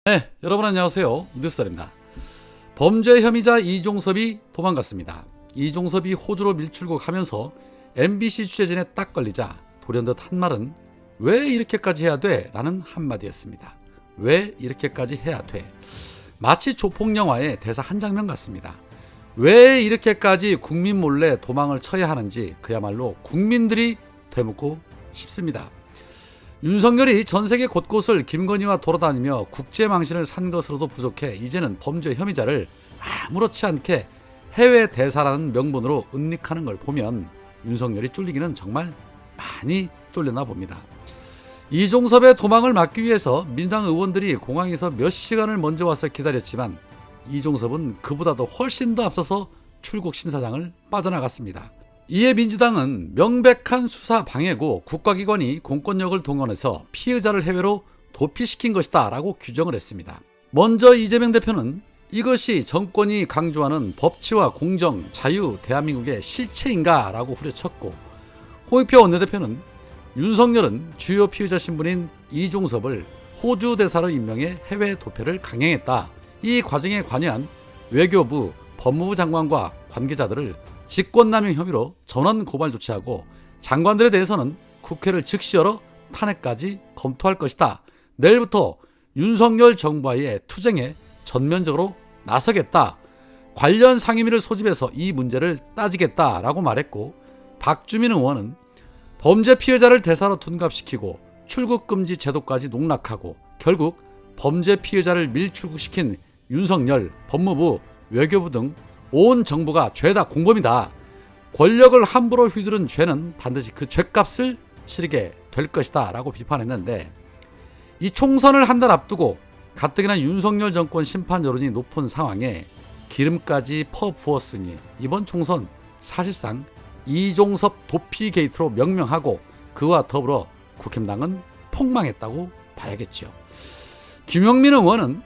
네, 여러분 안녕하세요. 뉴스입니다. 범죄 혐의자 이종섭이 도망갔습니다. 이종섭이 호주로 밀출국하면서 MBC 취재진에 딱 걸리자 돌연듯 한 말은 왜 이렇게까지 해야 돼? 라는 한마디였습니다. 왜 이렇게까지 해야 돼? 마치 조폭영화의 대사 한 장면 같습니다. 왜 이렇게까지 국민 몰래 도망을 쳐야 하는지 그야말로 국민들이 되묻고 싶습니다. 윤석열이 전세계 곳곳을 김건희와 돌아다니며 국제망신을 산 것으로도 부족해 이제는 범죄 혐의자를 아무렇지 않게 해외 대사라는 명분으로 은닉하는 걸 보면 윤석열이 쫄리기는 정말 많이 쫄렸나 봅니다. 이종섭의 도망을 막기 위해서 민주당 의원들이 공항에서 몇 시간을 먼저 와서 기다렸지만 이종섭은 그보다도 훨씬 더 앞서서 출국 심사장을 빠져나갔습니다. 이에 민주당은 명백한 수사 방해고 국가기관이 공권력을 동원해서 피의자를 해외로 도피시킨 것이다 라고 규정을 했습니다. 먼저 이재명 대표는 이것이 정권이 강조하는 법치와 공정, 자유, 대한민국의 실체인가 라고 후려쳤고, 홍익표 원내대표는 윤석열은 주요 피의자 신분인 이종섭을 호주 대사로 임명해 해외 도피를 강행했다. 이 과정에 관여한 외교부, 법무부 장관과 관계자들을 직권남용 혐의로 전원 고발 조치하고 장관들에 대해서는 국회를 즉시 열어 탄핵까지 검토할 것이다. 내일부터 윤석열 정부와의 투쟁에 전면적으로 나서겠다. 관련 상임위를 소집해서 이 문제를 따지겠다라고 말했고, 박주민 의원은 범죄 피해자를 대사로 둔갑시키고 출국금지 제도까지 농락하고 결국 범죄 피해자를 밀출국시킨 윤석열, 법무부, 외교부 등 온 정부가 죄다 공범이다. 권력을 함부로 휘두른 죄는 반드시 그 죄값을 치르게 될 것이다 라고 비판했는데, 이 총선을 한 달 앞두고 가뜩이나 윤석열 정권 심판 여론이 높은 상황에 기름까지 퍼부었으니 이번 총선 사실상 이종섭 도피 게이트로 명명하고 그와 더불어 국힘당은 폭망했다고 봐야겠죠. 김영민 의원은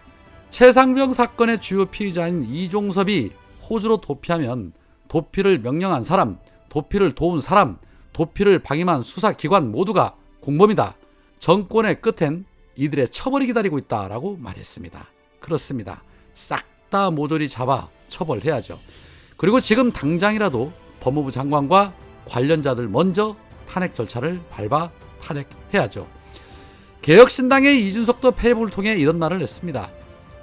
최상병 사건의 주요 피의자인 이종섭이 호주로 도피하면 도피를 명령한 사람, 도피를 도운 사람, 도피를 방임한 수사기관 모두가 공범이다. 정권의 끝엔 이들의 처벌이 기다리고 있다라고 말했습니다. 그렇습니다. 싹 다 모조리 잡아 처벌해야죠. 그리고 지금 당장이라도 법무부 장관과 관련자들 먼저 탄핵 절차를 밟아 탄핵해야죠. 개혁신당의 이준석도 페이북을 통해 이런 말을 했습니다.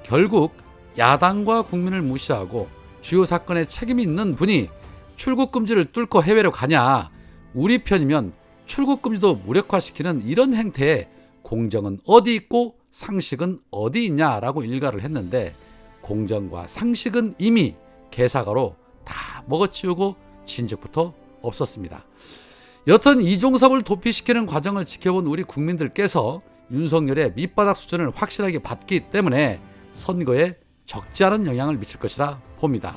결국 야당과 국민을 무시하고 주요 사건에 책임이 있는 분이 출국금지를 뚫고 해외로 가냐, 우리 편이면 출국금지도 무력화시키는 이런 행태에 공정은 어디 있고 상식은 어디 있냐라고 일갈을 했는데, 공정과 상식은 이미 개사가로 다 먹어치우고 진즉부터 없었습니다. 여튼 이종섭을 도피시키는 과정을 지켜본 우리 국민들께서 윤석열의 밑바닥 수준을 확실하게 봤기 때문에 선거에 적지 않은 영향을 미칠 것이라 봅니다.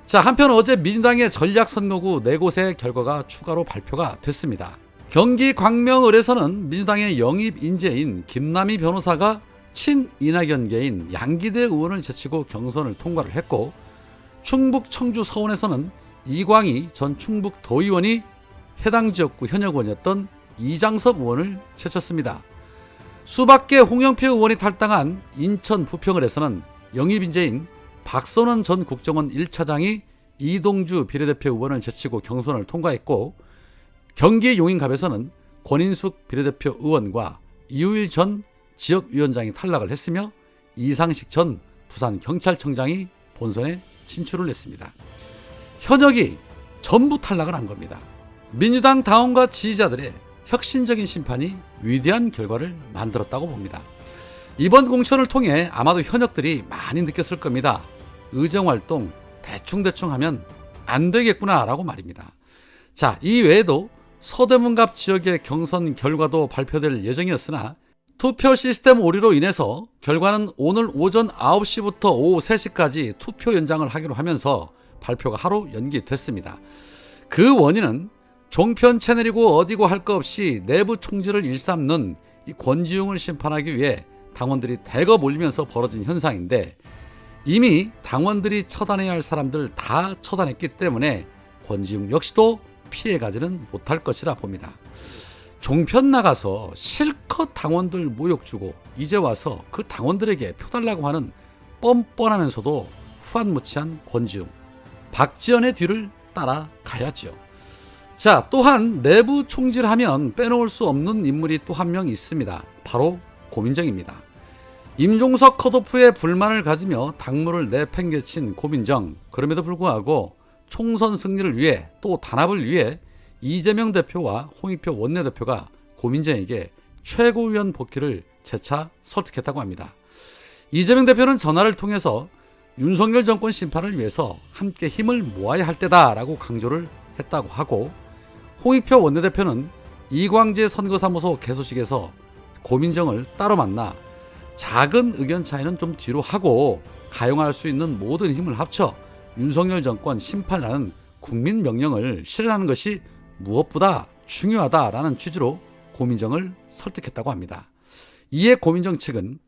자, 한편 어제 민주당의 전략선거구 4곳의 결과가 추가로 발표가 됐습니다. 경기 광명을에서는 민주당의 영입 인재인 김남희 변호사가 친 이낙연계인 양기대 의원을 제치고 경선을 통과를 했고, 충북 청주 서원에서는 이광희 전 충북 도의원이 해당 지역구 현역 의원이었던 이장섭 의원을 제쳤습니다. 수박계 홍영표 의원이 탈당한 인천 부평을에서는 영입 인재인 박선원 전 국정원 1차장이 이동주 비례대표 의원을 제치고 경선을 통과했고, 경기 용인갑에서는 권인숙 비례대표 의원과 이우일 전 지역위원장이 탈락을 했으며 이상식 전 부산경찰청장이 본선에 진출을 했습니다. 현역이 전부 탈락을 한 겁니다. 민주당 당원과 지지자들의 혁신적인 심판이 위대한 결과를 만들었다고 봅니다. 이번 공천을 통해 아마도 현역들이 많이 느꼈을 겁니다. 의정활동 대충대충 하면 안 되겠구나 라고 말입니다. 자, 이 외에도 서대문갑 지역의 경선 결과도 발표될 예정이었으나 투표 시스템 오류로 인해서 결과는 오늘 오전 9시부터 오후 3시까지 투표 연장을 하기로 하면서 발표가 하루 연기됐습니다. 그 원인은 종편 채널이고 어디고 할 것 없이 내부 총질을 일삼는 이 권지웅을 심판하기 위해 당원들이 대거 몰리면서 벌어진 현상인데, 이미 당원들이 처단해야 할 사람들 다 처단했기 때문에 권지웅 역시도 피해가지는 못할 것이라 봅니다. 종편 나가서 실컷 당원들 모욕 주고 이제 와서 그 당원들에게 표 달라고 하는 뻔뻔하면서도 후안무치한 권지웅, 박지원의 뒤를 따라가야지요. 자, 또한 내부 총질하면 빼놓을 수 없는 인물이 또 한 명 있습니다. 바로 고민정입니다. 임종석 컷오프에 불만을 가지며 당무를 내팽개친 고민정. 그럼에도 불구하고 총선 승리를 위해 또 단합을 위해 이재명 대표와 홍익표 원내대표가 고민정에게 최고위원 복귀를 재차 설득했다고 합니다. 이재명 대표는 전화를 통해서 윤석열 정권 심판을 위해서 함께 힘을 모아야 할 때다라고 강조를 했다고 하고, 홍익표 원내대표는 이광재 선거사무소 개소식에서 고민정을 따로 만나 작은 의견 차이는 좀 뒤로 하고 가용할 수 있는 모든 힘을 합쳐 윤석열 정권 심판이라는 국민 명령을 실현하는 것이 무엇보다 중요하다라는 취지로 고민정을 설득했다고 합니다. 이에 고민정 측은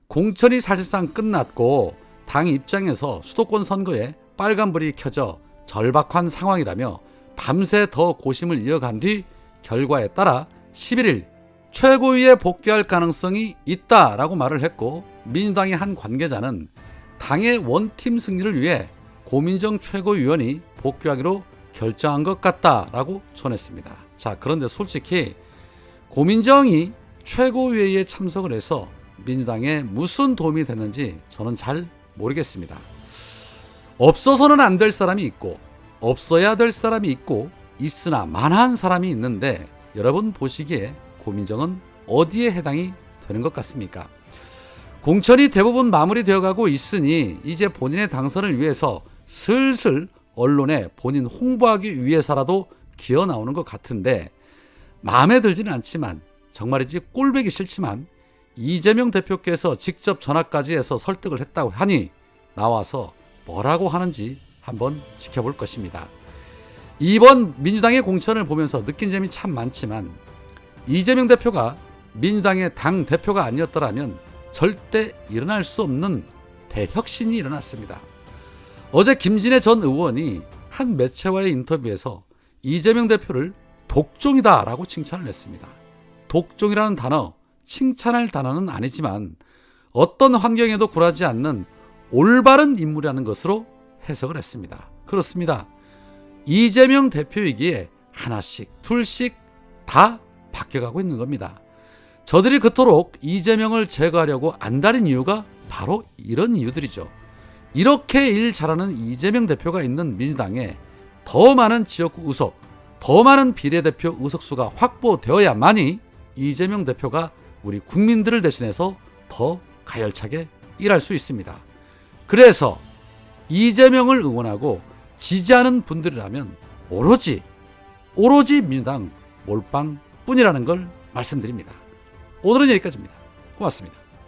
공천이 사실상 끝났고 당 입장에서 수도권 선거에 빨간불이 켜져 절박한 상황이라며 밤새 더 고심을 이어간 뒤 결과에 따라 11일 최고위에 복귀할 가능성이 있다라고 말을 했고, 민주당의 한 관계자는 당의 원팀 승리를 위해 고민정 최고위원이 복귀하기로 결정한 것 같다라고 전했습니다. 자, 그런데 솔직히 고민정이 최고위회의에 참석을 해서 민주당에 무슨 도움이 됐는지 저는 잘 모르겠습니다. 없어서는 안 될 사람이 있고 없어야 될 사람이 있고 있으나 만한 사람이 있는데, 여러분 보시기에 고민정은 어디에 해당이 되는 것 같습니까? 공천이 대부분 마무리되어가고 있으니 이제 본인의 당선을 위해서 슬슬 언론에 본인 홍보하기 위해서라도 기어 나오는 것 같은데, 마음에 들지는 않지만 정말이지 꼴보기 싫지만 이재명 대표께서 직접 전화까지 해서 설득을 했다고 하니 나와서 뭐라고 하는지 한번 지켜볼 것입니다. 이번 민주당의 공천을 보면서 느낀 점이 참 많지만 이재명 대표가 민주당의 당 대표가 아니었더라면 절대 일어날 수 없는 대혁신이 일어났습니다. 어제 김진애 전 의원이 한 매체와의 인터뷰에서 이재명 대표를 독종이다라고 칭찬을 했습니다. 독종이라는 단어, 칭찬할 단어는 아니지만 어떤 환경에도 굴하지 않는 올바른 인물이라는 것으로 해석을 했습니다. 그렇습니다. 이재명 대표이기에 하나씩 둘씩 다 바뀌어가고 있는 겁니다. 저들이 그토록 이재명을 제거하려고 안달인 이유가 바로 이런 이유들이죠. 이렇게 일 잘하는 이재명 대표가 있는 민주당에 더 많은 지역구 의석, 더 많은 비례대표 의석수가 확보되어야만이 이재명 대표가 우리 국민들을 대신해서 더 가열차게 일할 수 있습니다. 그래서 이재명을 응원하고 지지하는 분들이라면 오로지 민주당 몰빵뿐이라는 걸 말씀드립니다. 오늘은 여기까지입니다. 고맙습니다.